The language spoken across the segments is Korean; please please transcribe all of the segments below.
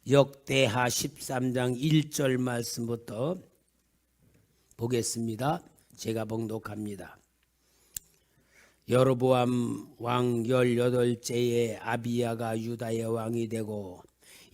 역대하 13장 1절 말씀부터 보겠습니다. 제가 봉독합니다. 여로보암 왕 18째에 아비야가 유다의 왕이 되고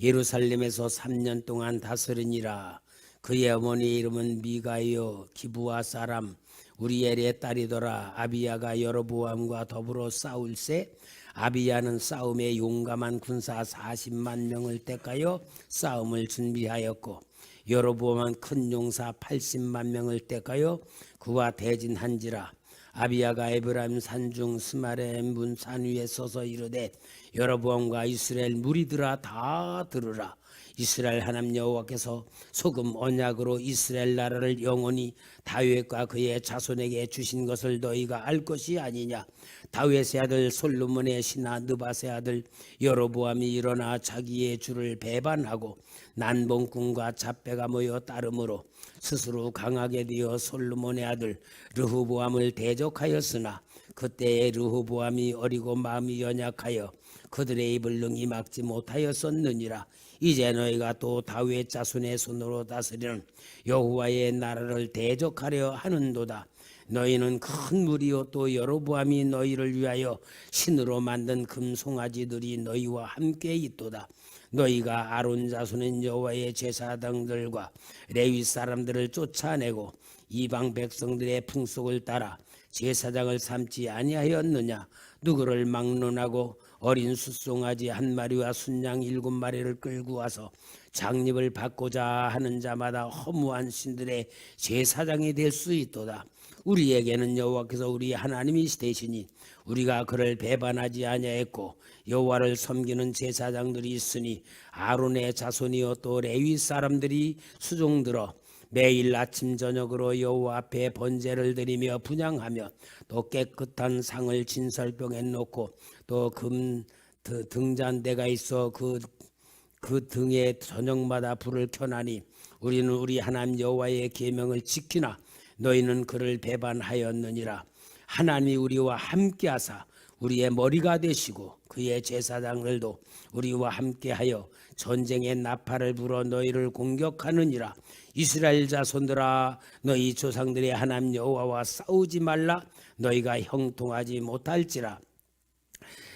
예루살렘에서 3년 동안 다스리니라. 그의 어머니 이름은 미가여 기브아 사람 우리엘의 딸이더라. 아비야가 여로보암과 더불어 싸울새 아비야는 싸움에 용감한 군사 40만 명을 택하여 싸움을 준비하였고 여로보암은 큰 용사 80만 명을 택하여 그와 대진한지라. 아비야가 에브라임 산중 스마레 문 산 위에 서서 이르되 여로보암과 이스라엘 무리들아 다 들으라. 이스라엘 하나님 여호와께서 소금 언약으로 이스라엘 나라를 영원히 다윗과 그의 자손에게 주신 것을 너희가 알 것이 아니냐. 다윗의 아들 솔로몬의 신하 느밧의 아들 여로보암이 일어나 자기의 주를 배반하고 난봉꾼과 잡배가 모여 따름으로 스스로 강하게 되어 솔로몬의 아들 르호보암을 대적하였으나 그때의 르호보암이 어리고 마음이 연약하여 그들의 입을 능히 막지 못하였었느니라. 이제 너희가 또 다윗 자손의 손으로 다스리는 여호와의 나라를 대적하려 하는도다. 너희는 큰 무리요 또 여로보암이 너희를 위하여 신으로 만든 금송아지들이 너희와 함께 있도다. 너희가 아론 자손인 여호와의 제사장들과 레위 사람들을 쫓아내고 이방 백성들의 풍속을 따라 제사장을 삼지 아니하였느냐. 누구를 막론하고 어린 숫송아지 한 마리와 순양 7마리를 끌고 와서 장립을 받고자 하는 자마다 허무한 신들의 제사장이 될 수 있도다. 우리에게는 여호와께서 우리 하나님이 되시니 우리가 그를 배반하지 아니하였고 여호와를 섬기는 제사장들이 있으니 아론의 자손이요 또 레위 사람들이 수종들어 매일 아침 저녁으로 여호와 앞에 번제를 드리며 분향하며 또 깨끗한 상을 진설병에 놓고 또 금 등잔대가 있어 그 등에 저녁마다 불을 켜나니 우리는 우리 하나님 여호와의 계명을 지키나 너희는 그를 배반하였느니라. 하나님이 우리와 함께하사 우리의 머리가 되시고 그의 제사장들도 우리와 함께하여 전쟁의 나팔을 불어 너희를 공격하느니라. 이스라엘 자손들아 너희 조상들의 하나님 여호와와 싸우지 말라. 너희가 형통하지 못할지라.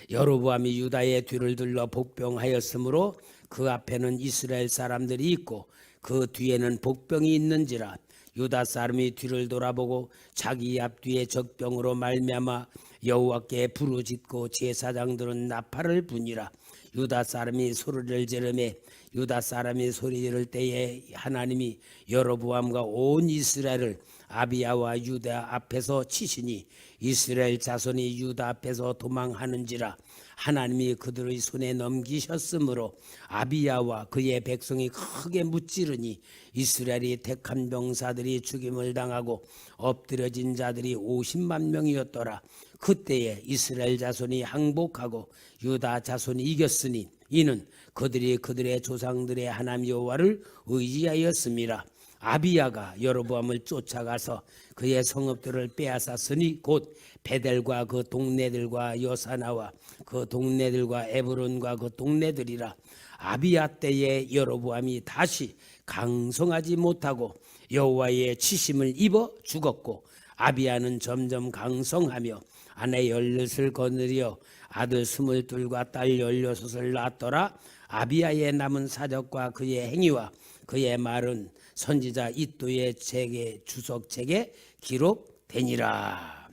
여로보암이 유다의 뒤를 둘러 복병하였으므로 그 앞에는 이스라엘 사람들이 있고 그 뒤에는 복병이 있는지라. 유다 사람이 뒤를 돌아보고 자기 앞뒤에 적병으로 말미암아 여호와께 부르짖고 제사장들은 나팔을 부니라. 유다 사람이 소리를 지르매 유다 사람이 소리 지를 때에 하나님이 여로보암과 온 이스라엘을 아비야와 유다 앞에서 치시니 이스라엘 자손이 유다 앞에서 도망하는지라. 하나님이 그들의 손에 넘기셨으므로 아비야와 그의 백성이 크게 무찌르니 이스라엘이 택한 병사들이 죽임을 당하고 엎드려진 자들이 50만 명이었더라. 그때에 이스라엘 자손이 항복하고 유다 자손이 이겼으니 이는 그들이 그들의 조상들의 하나님 여호와를 의지하였음이라. 아비야가 여로보암을 쫓아가서 그의 성읍들을 빼앗았으니 곧 베델과 그 동네들과 여사나와 그 동네들과 에브론과 그 동네들이라. 아비야 때에 여로보암이 다시 강성하지 못하고 여호와의 치심을 입어 죽었고 아비야는 점점 강성하며 아내 16을 거느려 아들 22과 딸 16을 낳았더라. 아비야의 남은 사적과 그의 행위와 그의 말은 선지자 이도의 책의 주석책에 기록되니라.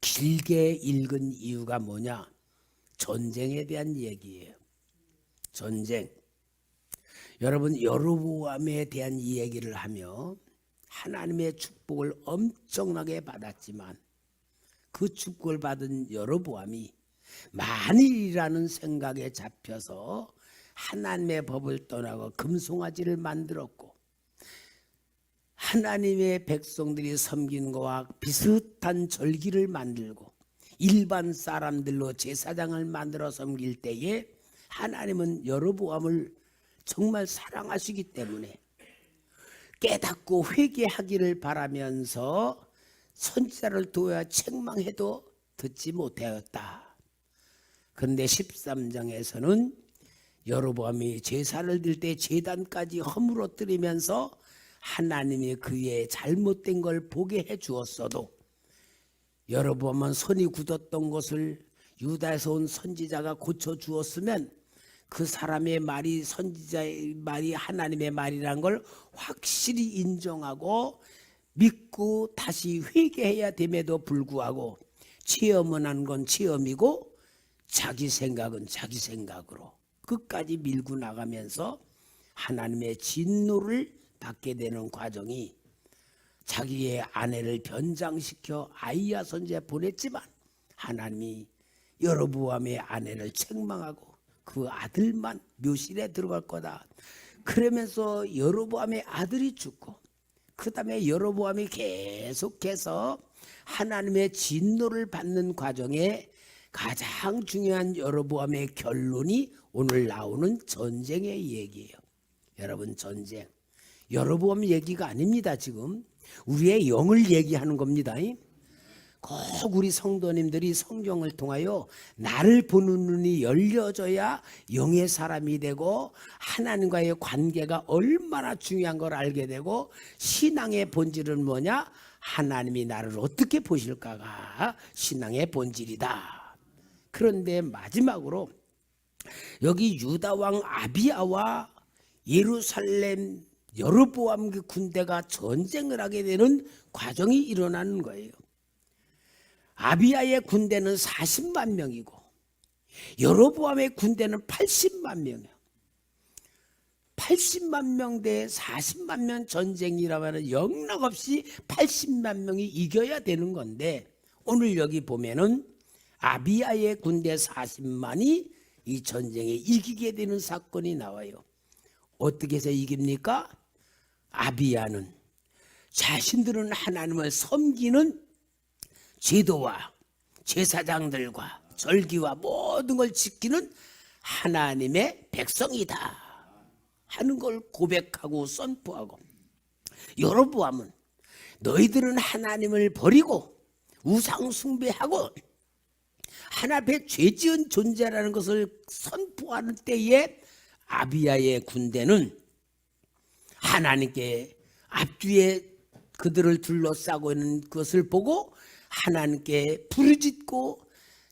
길게 읽은 이유가 뭐냐? 전쟁에 대한 얘기예요. 전쟁. 여러분 여로보암에 대한 이야기를 하며 하나님의 축복을 엄청나게 받았지만 그 축복을 받은 여로보암이 만일이라는 생각에 잡혀서 하나님의 법을 떠나고 금송아지를 만들었고 하나님의 백성들이 섬기는 것과 비슷한 절기를 만들고 일반 사람들로 제사장을 만들어 섬길 때에 하나님은 여로보암을 정말 사랑하시기 때문에 깨닫고 회개하기를 바라면서 선지자를 두어야 책망해도 듣지 못하였다. 그런데 13장에서는 여로보암이 제사를 드릴 때 제단까지 허물어뜨리면서 하나님이 그의 잘못된 걸 보게 해 주었어도 여로보암은 손이 굳었던 것을 유다에서 온 선지자가 고쳐 주었으면 그 사람의 말이 선지자의 말이 하나님의 말이라는 걸 확실히 인정하고 믿고 다시 회개해야 됨에도 불구하고 체험은 한 건 체험이고 자기 생각은 자기 생각으로 끝까지 밀고 나가면서 하나님의 진노를 받게 되는 과정이 자기의 아내를 변장시켜 아이야 선지자 보냈지만 하나님이 여로보암의 아내를 책망하고 그 아들만 묘실에 들어갈 거다. 그러면서 여로보암의 아들이 죽고 그 다음에 여로보암이 계속해서 하나님의 진노를 받는 과정에 가장 중요한 여로보암의 결론이 오늘 나오는 전쟁의 얘기예요. 여러분, 전쟁 여로보암 얘기가 아닙니다. 지금 우리의 영을 얘기하는 겁니다. 꼭 우리 성도님들이 성경을 통하여 나를 보는 눈이 열려져야 영의 사람이 되고 하나님과의 관계가 얼마나 중요한 걸 알게 되고 신앙의 본질은 뭐냐? 하나님이 나를 어떻게 보실까가 신앙의 본질이다. 그런데 마지막으로 여기 유다 왕 아비야와 예루살렘 여로보암 그 군대가 전쟁을 하게 되는 과정이 일어나는 거예요. 아비야의 군대는 40만 명이고 여로보암의 군대는 80만 명이에요. 80만 명 대 40만 명 전쟁이라면 영락없이 80만 명이 이겨야 되는 건데 오늘 여기 보면은 아비야의 군대 40만이 이 전쟁에 이기게 되는 사건이 나와요. 어떻게 해서 이깁니까? 아비야는 자신들은 하나님을 섬기는 제도와 제사장들과 절기와 모든 걸 지키는 하나님의 백성이다 하는 걸 고백하고 선포하고, 여로보암은 너희들은 하나님을 버리고 우상 숭배하고 하나님 앞에 죄지은 존재라는 것을 선포하는 때에 아비야의 군대는 하나님께 앞뒤에 그들을 둘러싸고 있는 것을 보고 하나님께 부르짖고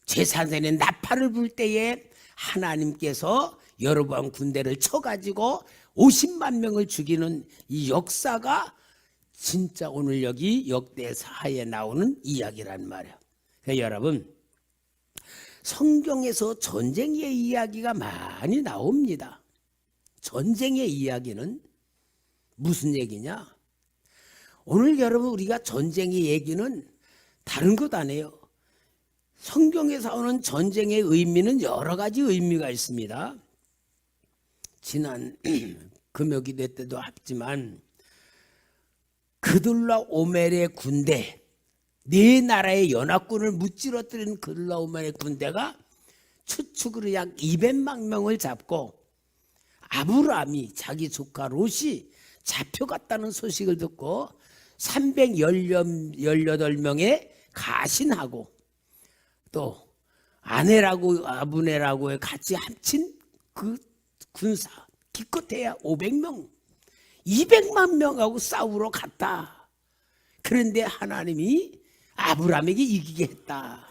제사장의 나팔을 불 때에 하나님께서 여로보암 군대를 쳐가지고 50만 명을 죽이는 이 역사가 진짜 오늘 여기 역대사에 나오는 이야기란 말이에요. 그러니까 여러분, 성경에서 전쟁의 이야기가 많이 나옵니다. 전쟁의 이야기는 무슨 얘기냐? 오늘 여러분 우리가 전쟁의 얘기는 다른 것 아니에요. 성경에서 오는 전쟁의 의미는 여러 가지 의미가 있습니다. 지난 금요기도 때도 했지만 그둘라오멜의 군대, 네 나라의 연합군을 무찌러뜨린 그둘라오멜의 군대가 추측으로 약 200만 명을 잡고 아브라함이 자기 조카 롯이 잡혀갔다는 소식을 듣고 318명의 가신하고 또 아내라고 아브네라고 같이 합친 그 군사 기껏해야 500명 200만 명하고 싸우러 갔다. 그런데 하나님이 아브라함에게 이기게 했다.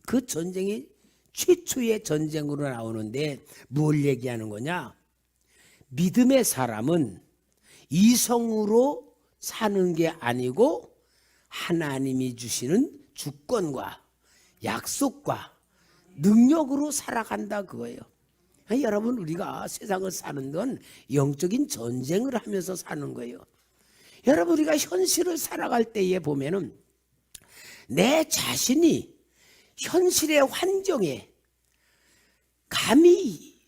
그 전쟁이 최초의 전쟁으로 나오는데 뭘 얘기하는 거냐? 믿음의 사람은 이성으로 사는 게 아니고 하나님이 주시는 주권과 약속과 능력으로 살아간다 그거예요. 여러분, 우리가 세상을 사는 건 영적인 전쟁을 하면서 사는 거예요. 여러분, 우리가 현실을 살아갈 때에 보면은 내 자신이 현실의 환경에 감히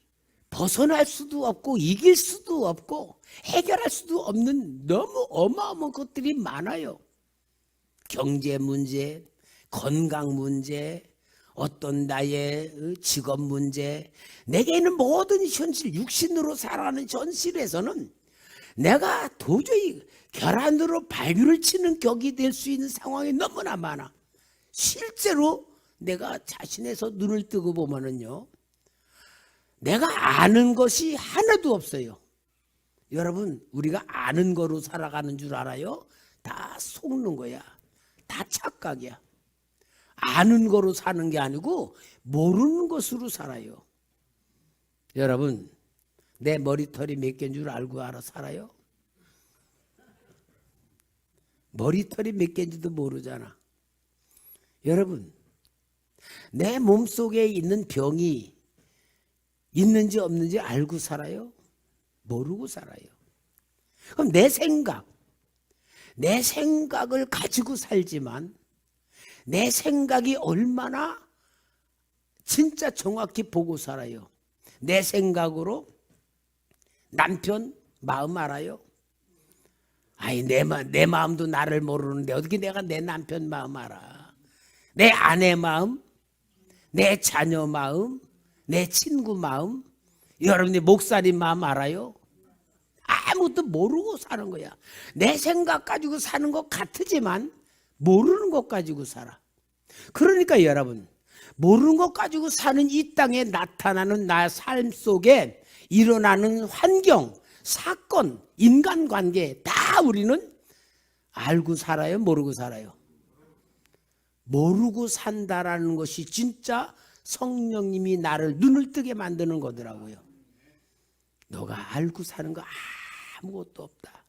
벗어날 수도 없고 이길 수도 없고 해결할 수도 없는 너무 어마어마한 것들이 많아요. 경제 문제, 건강 문제, 어떤 나의 직업 문제, 내게 있는 모든 현실, 육신으로 살아가는 현실에서는 내가 도저히 결함으로 발규를 치는 격이 될 수 있는 상황이 너무나 많아. 실제로 내가 자신에서 눈을 뜨고 보면은요, 내가 아는 것이 하나도 없어요. 여러분, 우리가 아는 거로 살아가는 줄 알아요? 다 속는 거야. 다 착각이야. 아는 거로 사는 게 아니고 모르는 것으로 살아요. 여러분, 내 머리털이 몇 개인 줄 알고 살아요? 머리털이 몇 개인지도 모르잖아. 여러분, 내 몸속에 있는 병이 있는지 없는지 알고 살아요? 모르고 살아요. 그럼 내 생각을 가지고 살지만 내 생각이 얼마나 진짜 정확히 보고 살아요. 내 생각으로 남편 마음 알아요? 아이, 내 마음도 나를 모르는데 어떻게 내가 내 남편 마음 알아? 내 아내 마음, 내 자녀 마음, 내 친구 마음, 여러분이 목사님 마음 알아요? 아무것도 모르고 사는 거야. 내 생각 가지고 사는 것 같지만 모르는 것 가지고 살아. 그러니까 여러분, 모르는 것 가지고 사는 이 땅에 나타나는 나의 삶 속에 일어나는 환경, 사건, 인간관계 다 우리는 알고 살아요? 모르고 살아요? 모르고 산다라는 것이 진짜 성령님이 나를 눈을 뜨게 만드는 거더라고요. 너가 알고 사는 거 아무것도 없다.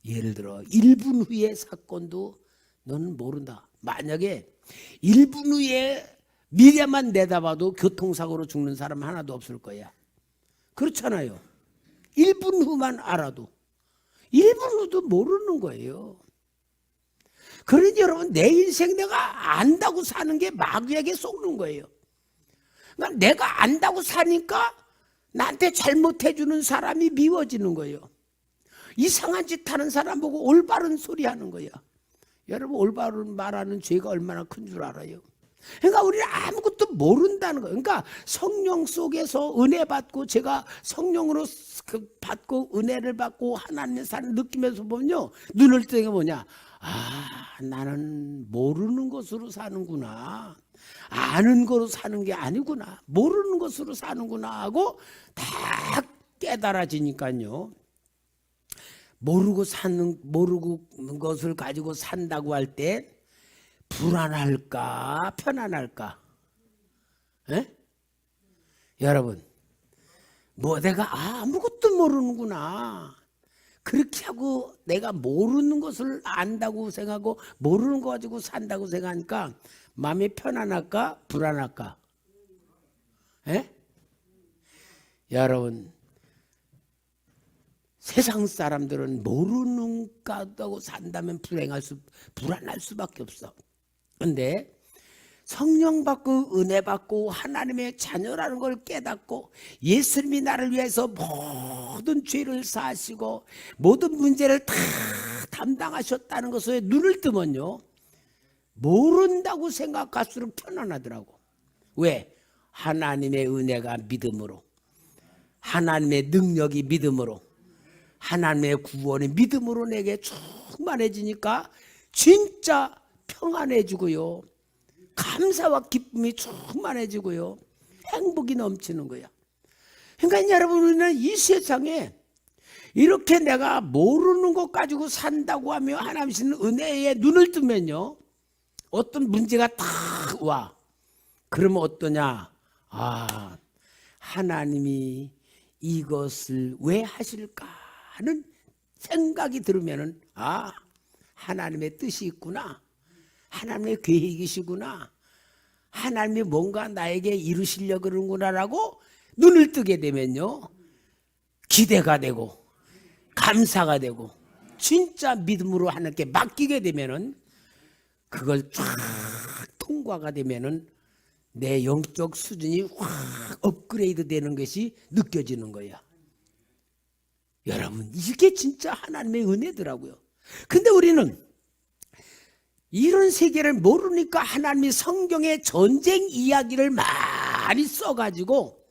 예를 들어 1분 후의 사건도 너는 모른다. 만약에 1분 후에 미래만 내다봐도 교통사고로 죽는 사람 하나도 없을 거야. 그렇잖아요. 1분 후만 알아도 1분 후도 모르는 거예요. 그러니 여러분, 내 인생 내가 안다고 사는 게 마귀에게 속는 거예요. 그러니까 내가 안다고 사니까 나한테 잘못해주는 사람이 미워지는 거예요. 이상한 짓 하는 사람 보고 올바른 소리 하는 거야. 여러분, 올바른 말하는 죄가 얼마나 큰 줄 알아요? 그러니까 우리는 아무것도 모른다는 거예요. 그러니까 성령 속에서 은혜 받고, 제가 성령으로 받고 은혜를 받고 하나님의 사랑을 느끼면서 보면요, 눈을 뜨는 게 뭐냐? 나는 모르는 것으로 사는구나. 아는 거로 사는 게 아니구나. 모르는 것으로 사는구나 하고 다 깨달아지니까요. 모르는 것을 가지고 산다고 할 때 불안할까, 편안할까? 에? 여러분, 내가 아무것도 모르는구나. 그렇게 하고 내가 모르는 것을 안다고 생각하고 모르는 거 가지고 산다고 생각하니까 마음이 편안할까, 불안할까? 에? 여러분, 세상 사람들은 모르는 거라고 산다면 불안할 수밖에 없어. 그런데 성령 받고 은혜 받고 하나님의 자녀라는 걸 깨닫고 예수님이 나를 위해서 모든 죄를 사하시고 모든 문제를 다 담당하셨다는 것에 눈을 뜨면요, 모른다고 생각할수록 편안하더라고. 왜? 하나님의 은혜가 믿음으로, 하나님의 능력이 믿음으로, 하나님의 구원이 믿음으로 내게 충만해지니까 진짜 평안해지고요, 감사와 기쁨이 충만해지고요, 행복이 넘치는 거야. 그러니까 여러분, 우리는 이 세상에 이렇게 내가 모르는 것 가지고 산다고 하며 하나님 주시는 은혜에 눈을 뜨면요, 어떤 문제가 딱 와. 그러면 어떠냐? 하나님이 이것을 왜 하실까 하는 생각이 들으면은 하나님의 뜻이 있구나, 하나님의 계획이시구나, 하나님이 뭔가 나에게 이루시려고 그러는구나라고 눈을 뜨게 되면요, 기대가 되고 감사가 되고 진짜 믿음으로 하나님께 맡기게 되면은 그걸 쫙 통과가 되면은 내 영적 수준이 확 업그레이드 되는 것이 느껴지는 거야. 여러분, 이게 진짜 하나님의 은혜더라고요. 근데 우리는 이런 세계를 모르니까 하나님이 성경에 전쟁 이야기를 많이 써가지고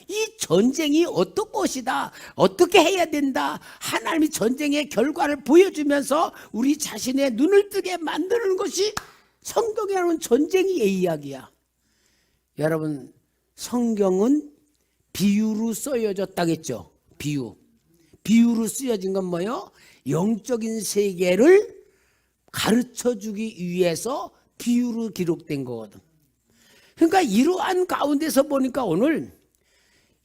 이 전쟁이 어떤 것이다, 어떻게 해야 된다, 하나님이 전쟁의 결과를 보여주면서 우리 자신의 눈을 뜨게 만드는 것이 성경에 나오는 전쟁의 이야기야. 여러분, 성경은 비유로 쓰여졌다겠죠. 비유로 쓰여진 건 뭐예요? 영적인 세계를 가르쳐주기 위해서 비유로 기록된 거거든. 그러니까 이러한 가운데서 보니까 오늘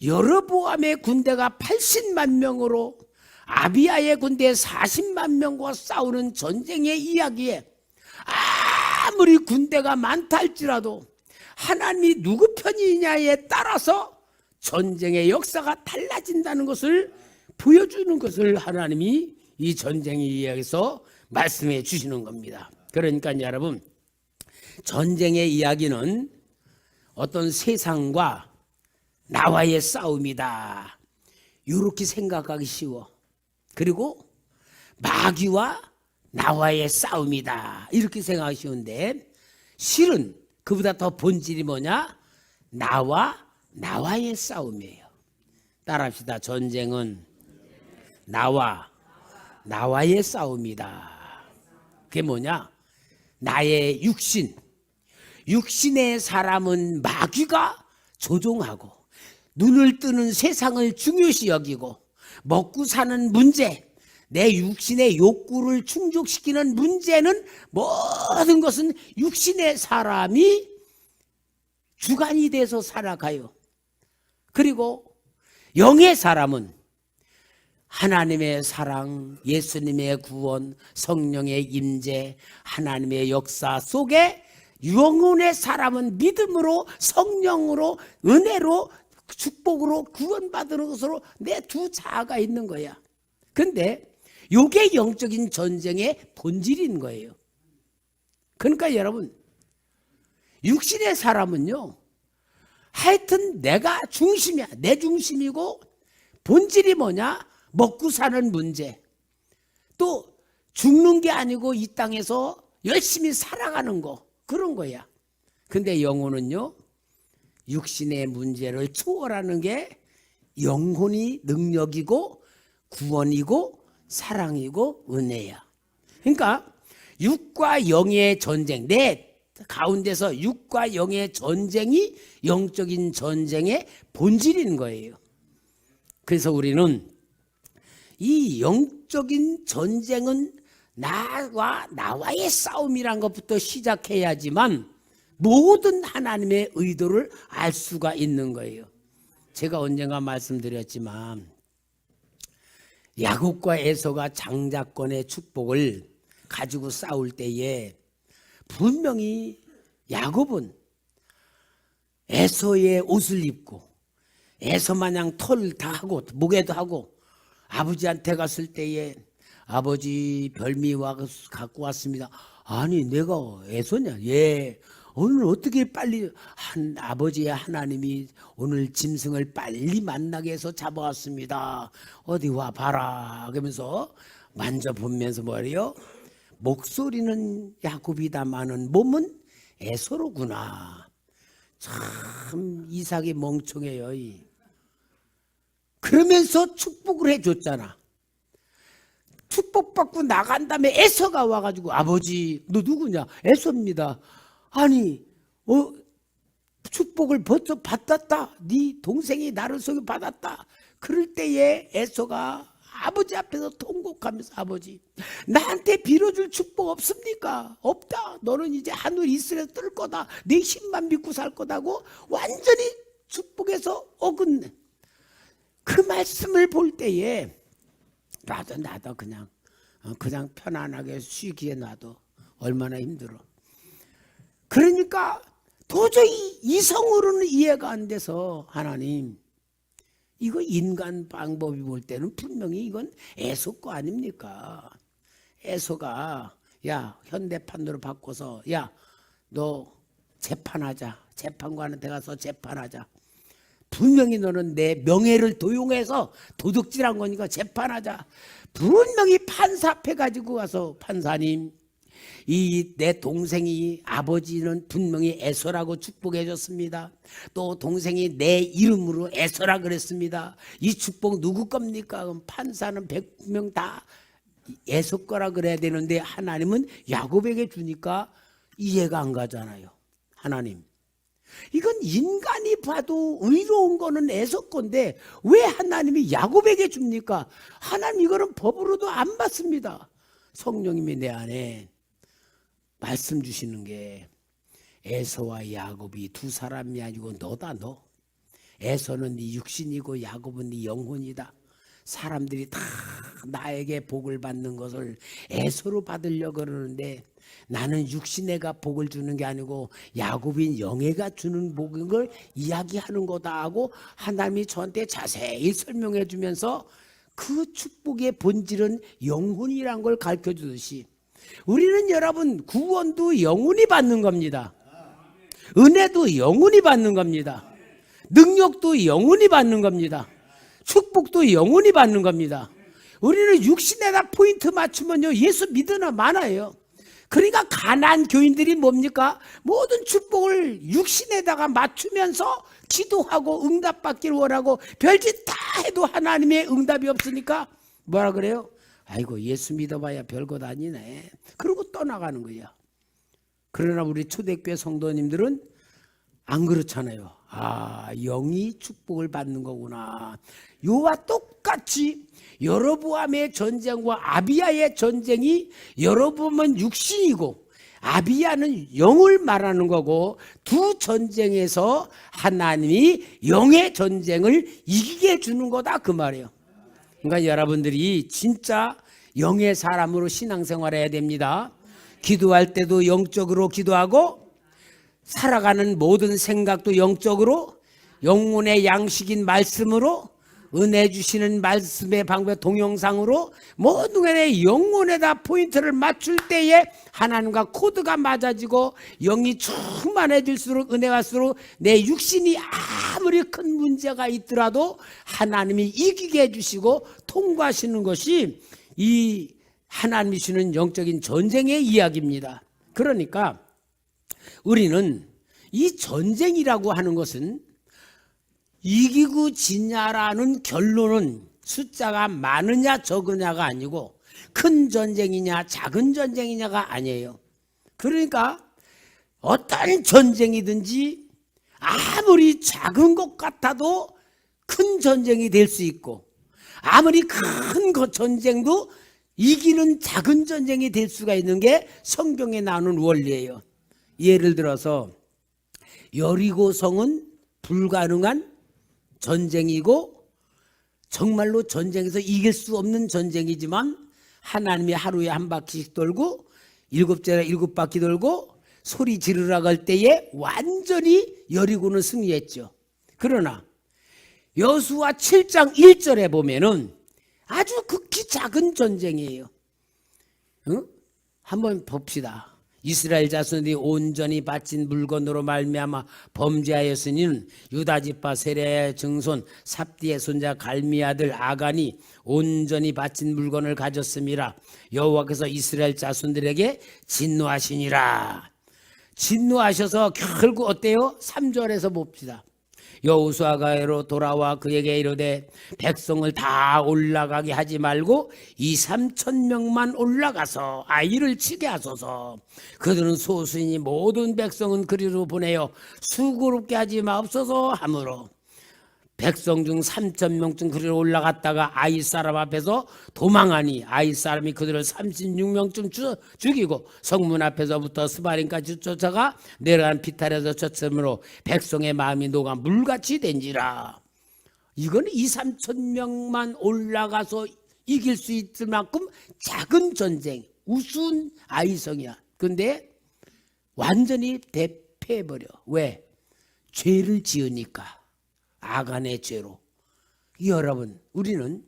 여로보암의 군대가 80만 명으로 아비야의 군대 40만 명과 싸우는 전쟁의 이야기에 아무리 군대가 많다 할지라도 하나님이 누구 편이냐에 따라서 전쟁의 역사가 달라진다는 것을 보여주는 것을 하나님이 이 전쟁의 이야기에서 말씀해 주시는 겁니다. 그러니까 여러분, 전쟁의 이야기는 어떤 세상과 나와의 싸움이다, 이렇게 생각하기 쉬워. 그리고 마귀와 나와의 싸움이다, 이렇게 생각하기 쉬운데, 실은 그보다 더 본질이 뭐냐? 나와의 싸움이에요. 따라합시다. 전쟁은 나와의 싸움이다. 그게 뭐냐? 나의 육신의 사람은 마귀가 조종하고 눈을 뜨는 세상을 중요시 여기고 먹고 사는 문제, 내 육신의 욕구를 충족시키는 문제는 모든 것은 육신의 사람이 주관이 돼서 살아가요. 그리고 영의 사람은 하나님의 사랑, 예수님의 구원, 성령의 임재, 하나님의 역사 속에 영혼의 사람은 믿음으로, 성령으로, 은혜로, 축복으로 구원받는 것으로 내 두 자아가 있는 거야. 근데 이게 영적인 전쟁의 본질인 거예요. 그러니까 여러분, 육신의 사람은요, 하여튼 내가 중심이야. 내 중심이고, 본질이 뭐냐? 먹고 사는 문제. 또 죽는 게 아니고 이 땅에서 열심히 살아가는 거, 그런 거야. 근데 영혼은요, 육신의 문제를 초월하는 게 영혼이 능력이고 구원이고 사랑이고 은혜야. 그러니까 육과 영의 전쟁, 내 가운데서 육과 영의 전쟁이 영적인 전쟁의 본질인 거예요. 그래서 우리는 이 영적인 전쟁은 나와의 싸움이란 것부터 시작해야지만 모든 하나님의 의도를 알 수가 있는 거예요. 제가 언젠가 말씀드렸지만 야곱과 에서가 장자권의 축복을 가지고 싸울 때에 분명히 야곱은 에서의 옷을 입고 에서 마냥 털 다 하고 목에도 하고 아버지한테 갔을 때에 아버지 별미와 갖고 왔습니다. 아니 내가 에서냐? 예. 오늘 어떻게 빨리 아버지의 하나님이 오늘 짐승을 빨리 만나게 해서 잡아왔습니다. 어디 와 봐라. 그러면서 만져보면서 뭐래요? 목소리는 야곱이다마는 몸은 에서로구나. 참 이삭이 멍청해요. 그러면서 축복을 해줬잖아. 축복받고 나간 다음에 에서가 와가지고 아버지 너 누구냐? 에서입니다. 아니 축복을 벌써 받았다. 네 동생이 나를 소개받았다. 그럴 때에 에서가 아버지 앞에서 통곡하면서 아버지 나한테 빌어줄 축복 없습니까? 없다. 너는 이제 하늘 이스라엘 뜰 거다. 내 힘만 믿고 살 거다고 완전히 축복에서 어긋네. 그 말씀을 볼 때에 나도 그냥 편안하게 쉬기에 놔도 얼마나 힘들어. 그러니까 도저히 이성으로는 이해가 안 돼서 하나님 이거 인간 방법이 볼 때는 분명히 이건 에서 거 아닙니까? 에서가 야 현대판으로 바꿔서 야 너 재판하자. 재판관한테 가서 재판하자. 분명히 너는 내 명예를 도용해서 도둑질한 거니까 재판하자. 분명히 판사 앞에 가지고 가서 판사님 이 내 동생이 아버지는 분명히 에서라고 축복해 줬습니다. 또 동생이 내 이름으로 에서라 그랬습니다. 이 축복 누구 겁니까? 그럼 판사는 100명 다 에서 거라 그래야 되는데 하나님은 야곱에게 주니까 이해가 안 가잖아요. 하나님 이건 인간이 봐도 의로운 거는 에서 건데 왜 하나님이 야곱에게 줍니까? 하나님 이거는 법으로도 안 받습니다. 성령님이 내 안에 말씀 주시는 게 에서와 야곱이 두 사람이 아니고 너다 너. 에서는 네 육신이고 야곱은 네 영혼이다. 사람들이 다 나에게 복을 받는 것을 에서로 받으려고 그러는데 나는 육신애가 복을 주는 게 아니고 야곱인 영애가 주는 복인 걸 이야기하는 거다 하고 하나님이 저한테 자세히 설명해 주면서 그 축복의 본질은 영혼이란 걸 가르쳐 주듯이 우리는 여러분 구원도 영혼이 받는 겁니다. 은혜도 영혼이 받는 겁니다. 능력도 영혼이 받는 겁니다. 축복도 영혼이 받는 겁니다. 우리는 육신에다 포인트 맞추면요 예수 믿으나 많아요. 그러니까 가난한 교인들이 뭡니까? 모든 축복을 육신에다가 맞추면서 기도하고 응답받기를 원하고 별짓 다 해도 하나님의 응답이 없으니까 뭐라 그래요? 아이고 예수 믿어봐야 별것 아니네. 그러고 떠나가는 거야. 그러나 우리 초대교회 성도님들은 안 그렇잖아요. 아, 영이 축복을 받는 거구나. 요와 똑같이 여로보암의 전쟁과 아비야의 전쟁이 여로보암은 육신이고 아비야는 영을 말하는 거고 두 전쟁에서 하나님이 영의 전쟁을 이기게 해주는 거다 그 말이에요. 그러니까 여러분들이 진짜 영의 사람으로 신앙생활해야 됩니다. 기도할 때도 영적으로 기도하고 살아가는 모든 생각도 영적으로 영혼의 양식인 말씀으로 은혜 주시는 말씀의 방법 동영상으로 모든 게 영혼에다 포인트를 맞출 때에 하나님과 코드가 맞아지고 영이 충만해질수록 은혜가 갈수록 내 육신이 아무리 큰 문제가 있더라도 하나님이 이기게 해주시고 통과하시는 것이 이 하나님이 주는 영적인 전쟁의 이야기입니다. 그러니까 우리는 이 전쟁이라고 하는 것은 이기고 지냐라는 결론은 숫자가 많으냐 적으냐가 아니고 큰 전쟁이냐 작은 전쟁이냐가 아니에요. 그러니까 어떤 전쟁이든지 아무리 작은 것 같아도 큰 전쟁이 될 수 있고 아무리 큰 전쟁도 이기는 작은 전쟁이 될 수가 있는 게 성경에 나오는 원리예요. 예를 들어서 여리고성은 불가능한 전쟁이고 정말로 전쟁에서 이길 수 없는 전쟁이지만 하나님이 하루에 한 바퀴씩 돌고 일곱 바퀴 돌고 소리 지르라고 할 때에 완전히 여리고는 승리했죠. 그러나 여수와 7장 1절에 보면은 아주 극히 작은 전쟁이에요. 한번 봅시다. 이스라엘 자손이 온전히 바친 물건으로 말미암아 범죄하였으니는 유다 지파 세레의 증손 삽디의 손자 갈미 아들 아간이 온전히 바친 물건을 가졌음이라. 여호와께서 이스라엘 자손들에게 진노하시니라. 진노하셔서 결국 어때요? 3절에서 봅시다. 여호수아가로 돌아와 그에게 이르되 백성을 다 올라가게 하지 말고 2-3천 명만 올라가서 아이를 치게 하소서. 그들은 소수이니 모든 백성은 그리로 보내어 수고롭게 하지 마옵소서 하므로 백성 중 3,000명쯤 그리로 올라갔다가 아이 사람 앞에서 도망하니 아이 사람이 그들을 36명쯤 죽이고 성문 앞에서부터 스바림까지 쫓아가 내려간 비탈에서 쳤으므로 백성의 마음이 녹아 물같이 된지라. 이건 2-3천 명만 올라가서 이길 수 있을 만큼 작은 전쟁, 우스운 아이성이야. 근데 완전히 대패해버려. 왜? 죄를 지으니까. 아간의 죄로. 여러분, 우리는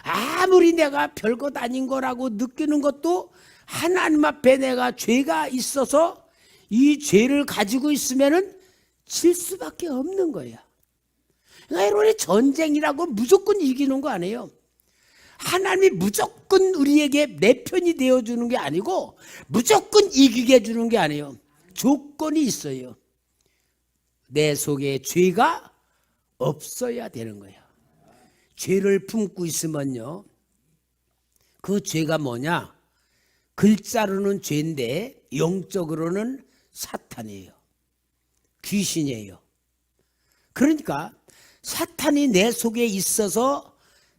아무리 내가 별것 아닌 거라고 느끼는 것도 하나님 앞에 내가 죄가 있어서 이 죄를 가지고 있으면은 질 수밖에 없는 거야. 그러니까 여러분이 전쟁이라고 무조건 이기는 거 아니에요. 하나님이 무조건 우리에게 내 편이 되어주는 게 아니고 무조건 이기게 해주는 게 아니에요. 조건이 있어요. 내 속에 죄가 없어야 되는 거예요. 죄를 품고 있으면요, 그 죄가 뭐냐? 글자로는 죄인데 영적으로는 사탄이에요. 귀신이에요. 그러니까 사탄이 내 속에 있어서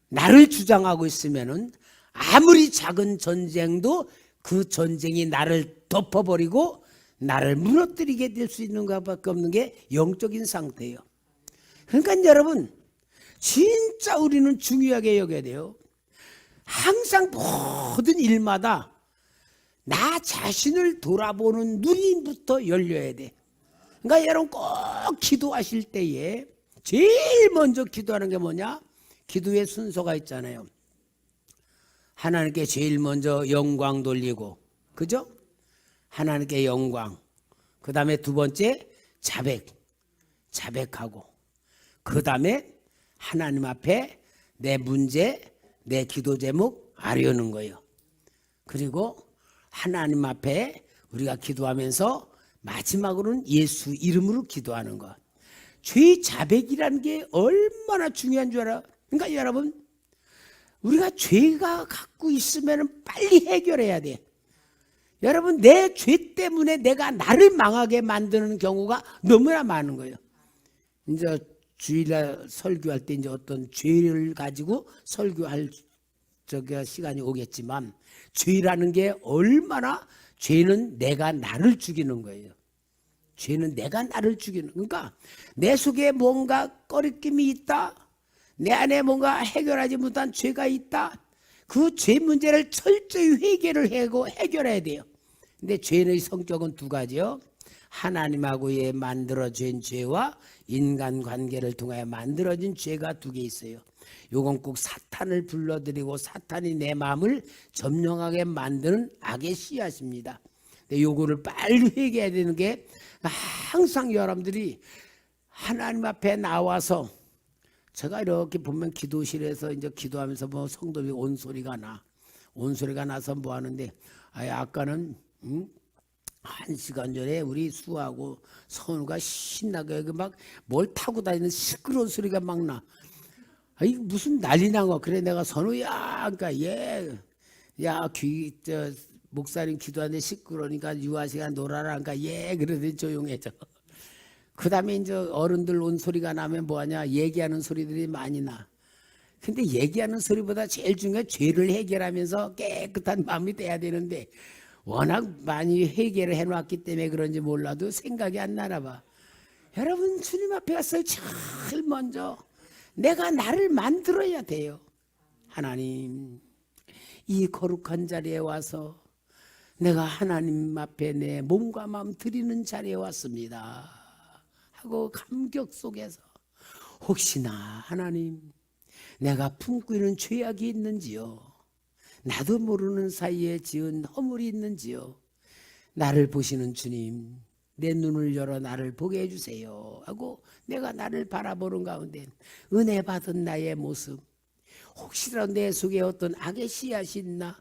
나를 주장하고 있으면은 아무리 작은 전쟁도 그 전쟁이 나를 덮어버리고 나를 무너뜨리게 될 수 있는 것밖에 없는 게 영적인 상태예요. 그러니까 여러분, 진짜 우리는 중요하게 여겨야 돼요. 항상 모든 일마다 나 자신을 돌아보는 눈이부터 열려야 돼. 그러니까 여러분 꼭 기도하실 때에 제일 먼저 기도하는 게 뭐냐? 기도의 순서가 있잖아요. 하나님께 제일 먼저 영광 돌리고, 그죠? 하나님께 영광. 그 다음에 두 번째 자백하고, 그 다음에 하나님 앞에 내 문제, 내 기도 제목 아뢰는 거예요. 그리고 하나님 앞에 우리가 기도하면서 마지막으로는 예수 이름으로 기도하는 것. 죄 자백이라는 게 얼마나 중요한 줄 알아? 그러니까 여러분, 우리가 죄가 갖고 있으면 빨리 해결해야 돼. 여러분, 내 죄 때문에 내가 나를 망하게 만드는 경우가 너무나 많은 거예요. 이제 주일날 설교할 때 이제 어떤 죄를 가지고 설교할 시간이 오겠지만, 죄라는 게 얼마나, 죄는 내가 나를 죽이는 거예요. 죄는 내가 나를 죽이는, 그러니까 내 속에 뭔가 꺼리낌이 있다, 내 안에 뭔가 해결하지 못한 죄가 있다, 그 죄 문제를 철저히 회개를 하고 해결해야 돼요. 근데 죄의 성격은 두 가지요. 하나님하고의 만들어진 죄와 인간관계를 통하여 만들어진 죄가 두 개 있어요. 요건 꼭 사탄을 불러들이고 사탄이 내 마음을 점령하게 만드는 악의 씨앗입니다. 근데 요거를 빨리 회개해야 되는 게, 항상 여러분들이 하나님 앞에 나와서, 제가 이렇게 보면 기도실에서 이제 기도하면서 뭐 성도들이 온소리가 나서 뭐 하는데, 아까는 1시간 전에 우리 수하고 선우가 신나게 막 뭘 타고 다니는 시끄러운 소리가 막 나. 아이 무슨 난리 난 거야. 그래 내가 선우야, 그러니까 목사님 기도하는데 시끄러우니까 유아씨가 놀아라. 그러니까 그러더니 조용해져. 그 다음에 이제 어른들 온 소리가 나면 뭐하냐, 얘기하는 소리들이 많이 나. 근데 얘기하는 소리보다 제일 중요한 죄를 해결하면서 깨끗한 마음이 돼야 되는데, 워낙 많이 해결을 해놨기 때문에 그런지 몰라도 생각이 안 나나 봐. 여러분, 주님 앞에 가서 제일 먼저 내가 나를 만들어야 돼요. 하나님, 이 거룩한 자리에 와서 내가 하나님 앞에 내 몸과 마음 드리는 자리에 왔습니다 하고 감격 속에서, 혹시나 하나님 내가 품고 있는 죄악이 있는지요, 나도 모르는 사이에 지은 허물이 있는지요, 나를 보시는 주님, 내 눈을 열어 나를 보게 해주세요 하고 내가 나를 바라보는 가운데 은혜 받은 나의 모습, 혹시라도 내 속에 어떤 악의 씨앗이 있나,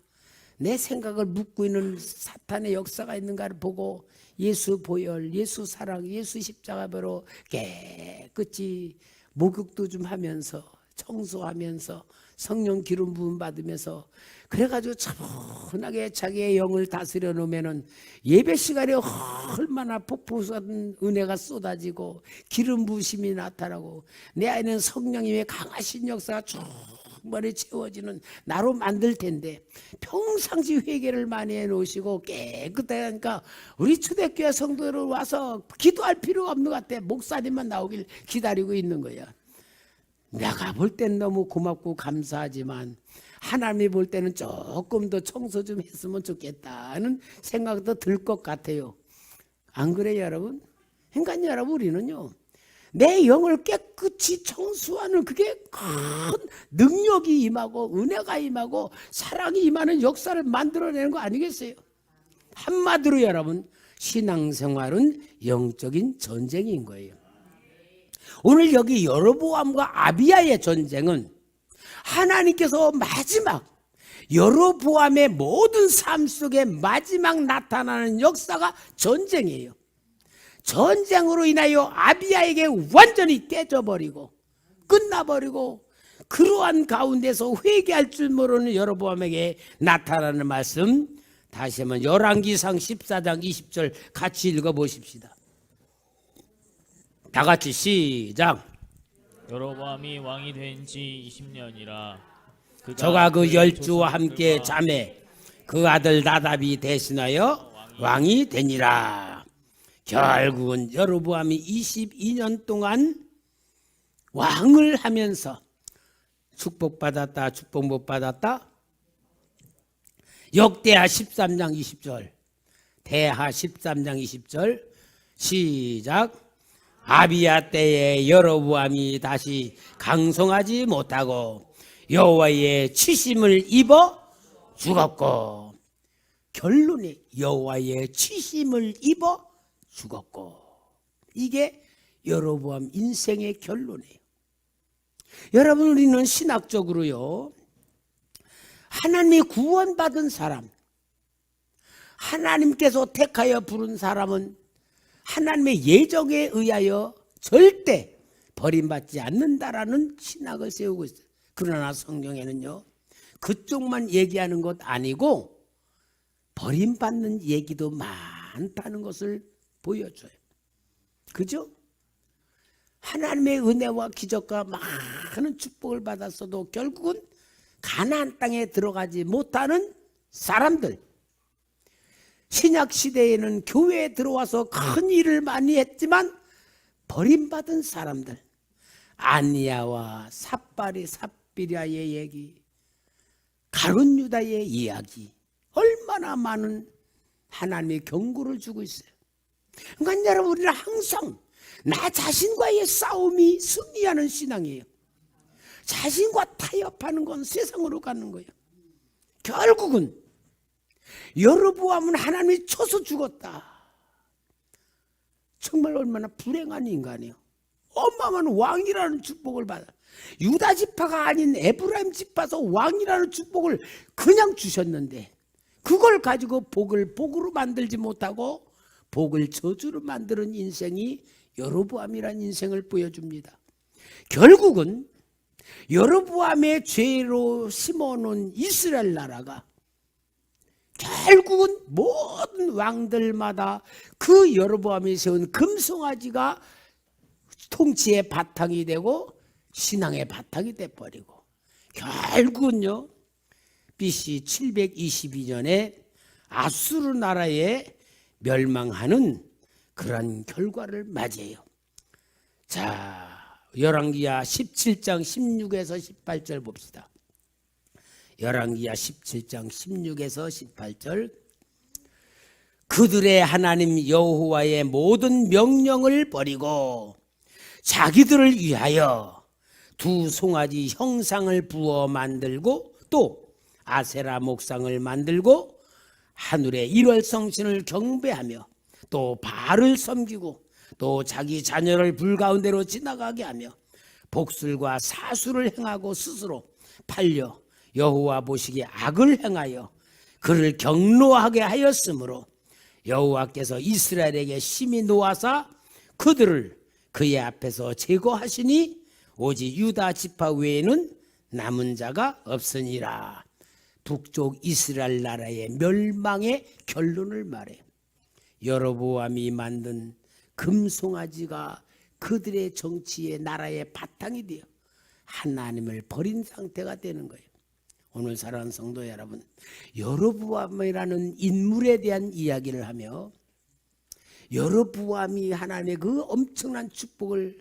내 생각을 묻고 있는 사탄의 역사가 있는가를 보고 예수 보혈, 예수 사랑, 예수 십자가로 깨끗이 목욕도 좀 하면서 청소하면서 성령 기름 부음 받으면서, 그래가지고 차분하게 자기의 영을 다스려 놓으면은 예배 시간에 얼마나 폭포수같은 은혜가 쏟아지고 기름 부으심이 나타나고 내 안에는 성령님의 강하신 역사가 충만히 채워지는 나로 만들 텐데, 평상시 회개를 많이 해놓으시고 깨끗하니까 우리 초대교회 성도들 와서 기도할 필요가 없는 것 같아. 목사님만 나오길 기다리고 있는 거야. 내가 볼 땐 너무 고맙고 감사하지만 하나님이 볼 때는 조금 더 청소 좀 했으면 좋겠다는 생각도 들 것 같아요. 안 그래요 여러분? 그러니까 여러분, 우리는요 내 영을 깨끗이 청소하는 그게 큰 능력이 임하고 은혜가 임하고 사랑이 임하는 역사를 만들어내는 거 아니겠어요? 한마디로 여러분, 신앙생활은 영적인 전쟁인 거예요. 오늘 여기 여로보암과 아비야의 전쟁은 하나님께서 마지막, 여로보암의 모든 삶 속에 마지막 나타나는 역사가 전쟁이에요. 전쟁으로 인하여 아비야에게 완전히 깨져버리고 끝나버리고, 그러한 가운데서 회개할 줄 모르는 여로보암에게 나타나는 말씀, 다시 한번 열왕기상 14장 20절 같이 읽어보십시다. 다 같이 시작. 여로보암이 왕이 된 지 20년이라 저가 그 열주와 함께 자매 그 아들 나답이 대신하여 왕이 되니라. 결국은 여로보암이 22년 동안 왕을 하면서 축복받았다, 축복 못 받았다. 역대하 13장 20절, 대하 13장 20절 시작. 아비야 때에 여로보암이 다시 강성하지 못하고 여호와의 치심을 입어 죽었고, 결론이 여호와의 치심을 입어 죽었고, 이게 여로보암 인생의 결론이에요. 여러분, 우리는 신학적으로요, 하나님이 구원받은 사람, 하나님께서 택하여 부른 사람은 하나님의 예정에 의하여 절대 버림받지 않는다라는 신학을 세우고 있어요. 그러나 성경에는요, 그쪽만 얘기하는 것 아니고 버림받는 얘기도 많다는 것을 보여줘요. 그죠? 하나님의 은혜와 기적과 많은 축복을 받았어도 결국은 가나안 땅에 들어가지 못하는 사람들, 신약 시대에는 교회에 들어와서 큰 일을 많이 했지만 버림받은 사람들, 아니야와 삽비라의 얘기, 가룟 유다의 이야기, 얼마나 많은 하나님의 경고를 주고 있어요. 그러니까 여러분, 우리는 항상 나 자신과의 싸움이 승리하는 신앙이에요. 자신과 타협하는 건 세상으로 가는 거예요. 결국은 여로보암은 하나님이 쳐서 죽었다. 정말 얼마나 불행한 인간이에요. 어마어마한 왕이라는 축복을 받아, 유다 지파가 아닌 에브라임 지파에서 왕이라는 축복을 그냥 주셨는데 그걸 가지고 복을 복으로 만들지 못하고 복을 저주로 만드는 인생이 여로보암이라는 인생을 보여줍니다. 결국은 여로보암의 죄로 심어놓은 이스라엘 나라가 결국은 모든 왕들마다 그 여로보암이 세운 금송아지가 통치의 바탕이 되고 신앙의 바탕이 돼버리고, 결국은요 BC 722년에 아수르 나라에 멸망하는 그런 결과를 맞이해요. 자, 열왕기야 17장 16에서 18절 봅시다. 열왕기야 17장 16에서 18절. 그들의 하나님 여호와의 모든 명령을 버리고 자기들을 위하여 두 송아지 형상을 부어 만들고 또 아세라 목상을 만들고 하늘의 일월성신을 경배하며 또 바알을 섬기고 또 자기 자녀를 불 가운데로 지나가게 하며 복술과 사수를 행하고 스스로 팔려 여호와 보시기에 악을 행하여 그를 경노하게 하였으므로 여호와께서 이스라엘에게 심히 노하사 그들을 그의 앞에서 제거하시니 오직 유다 지파 외에는 남은 자가 없으니라. 북쪽 이스라엘 나라의 멸망의 결론을 말해. 여로보암이 만든 금송아지가 그들의 정치의 나라의 바탕이 되어 하나님을 버린 상태가 되는 거예요. 오늘 사랑하는 성도 여러분, 여로보암이라는 인물에 대한 이야기를 하며 여로보암이 하나님의 그 엄청난 축복을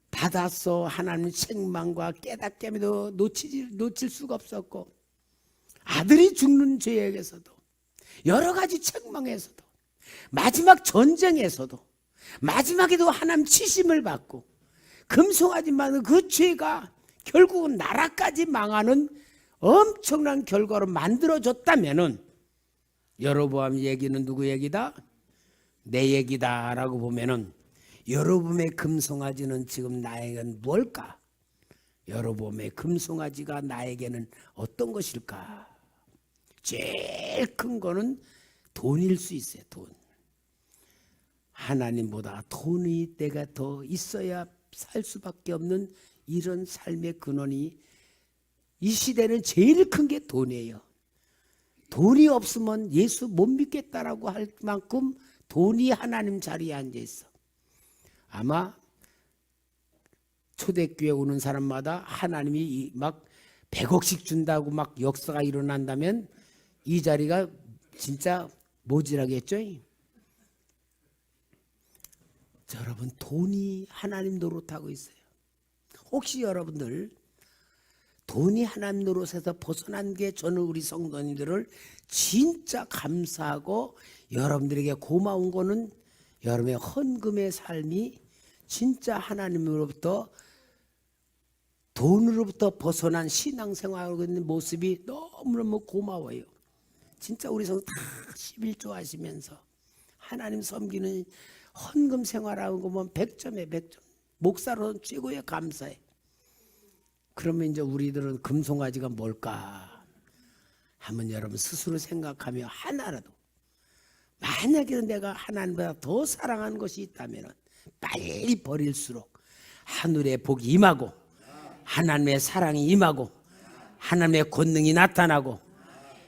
받아서 하나님 책망과 깨닫게도 놓칠 수가 없었고, 아들이 죽는 죄에서도 여러 가지 책망에서도 마지막 전쟁에서도 마지막에도 하나님 치심을 받고 금송아지만 그 죄가 결국은 나라까지 망하는 엄청난 결과로 만들어졌다면은 여로보암 얘기는 누구 얘기다? 내 얘기다 라고 보면은 여로보암의 금송아지는 지금 나에게는 뭘까? 여로보암의 금송아지가 나에게는 어떤 것일까? 제일 큰 거는 돈일 수 있어요. 돈. 하나님보다 돈이 내가 더 있어야 살 수밖에 없는 이런 삶의 근원이 이 시대는 제일 큰 게 돈이에요. 돈이 없으면 예수 못 믿겠다라고 할 만큼 돈이 하나님 자리에 앉아 있어. 아마 초대교회 오는 사람마다 하나님이 막 100억씩 준다고 막 역사가 일어난다면 이 자리가 진짜 모질하겠죠. 여러분, 돈이 하나님 노릇하고 있어요. 혹시 여러분들 돈이 하나님 노릇에서 벗어난 게 저는 우리 성도님들을 진짜 감사하고 여러분들에게 고마운 거는 여러분의 헌금의 삶이 진짜 하나님으로부터 돈으로부터 벗어난 신앙생활하고 있는 모습이 너무너무 고마워요. 진짜 우리 성도 다 11조 하시면서 하나님 섬기는 헌금 생활하고 보면 100점에 100점. 목사로는 최고의 감사해. 그러면 이제 우리들은 금송아지가 뭘까 하면 여러분 스스로 생각하며 하나라도 만약에 내가 하나님보다 더 사랑하는 것이 있다면 빨리 버릴수록 하늘의 복이 임하고 하나님의 사랑이 임하고 하나님의 권능이 나타나고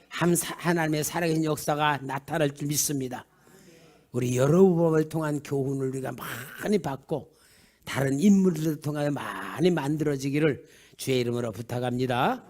하나님의 살아계신 역사가 나타날 줄 믿습니다. 우리 여러분을 통한 교훈을 우리가 많이 받고 다른 인물들을 통하여 많이 만들어지기를 주의 이름으로 부탁합니다.